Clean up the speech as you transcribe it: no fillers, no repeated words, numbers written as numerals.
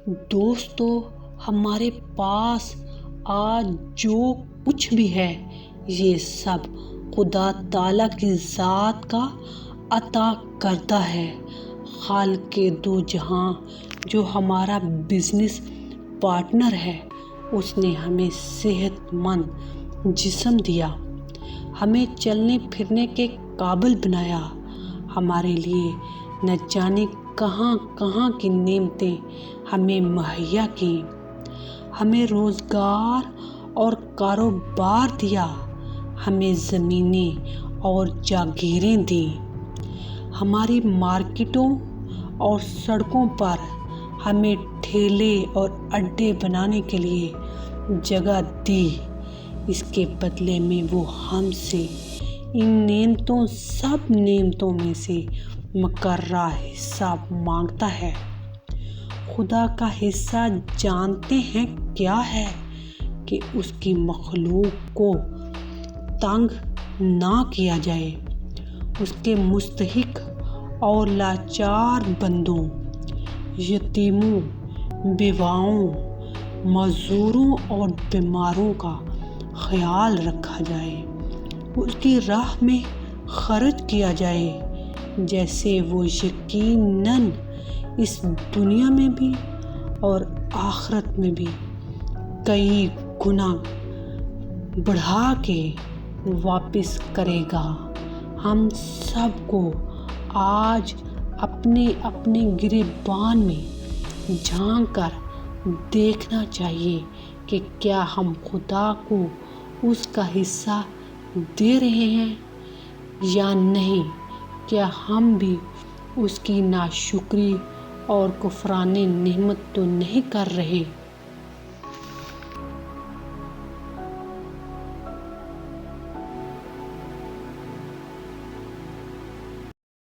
دوستو، ہمارے پاس آج جو کچھ بھی ہے یہ سب خدا تعالیٰ کی ذات کا عطا کردہ ہے۔ خالق دو جہاں جو ہمارا بزنس پارٹنر ہے، اس نے ہمیں صحت مند جسم دیا، ہمیں چلنے پھرنے کے قابل بنایا، ہمارے لیے نہ جانے کہاں کہاں کی نعمتیں ہمیں مہیا کی، ہمیں روزگار اور کاروبار دیا، ہمیں زمینیں اور جاگیریں دیں، ہماری مارکیٹوں اور سڑکوں پر ہمیں ٹھیلے اور اڈے بنانے کے لیے جگہ دی۔ اس کے بدلے میں وہ ہم سے ان سب نعمتوں میں سے مقررہ حصہ مانگتا ہے۔ خدا کا حصہ جانتے ہیں کیا ہے؟ کہ اس کی مخلوق کو تنگ نہ کیا جائے، اس کے مستحق اور لاچار بندوں، یتیموں، بیواؤں، معذوروں اور بیماروں کا خیال رکھا جائے، اس کی راہ میں خرچ کیا جائے، جیسے وہ یقیناً اس دنیا میں بھی اور آخرت میں بھی کئی گنا بڑھا کے واپس کرے گا۔ ہم سب کو آج اپنے اپنے گریبان میں جھانک کر دیکھنا چاہیے کہ کیا ہم خدا کو اس کا حصہ دے رہے ہیں یا نہیں۔ کیا ہم بھی اس کی ناشکری اور کفران نعمت تو نہیں کر رہے؟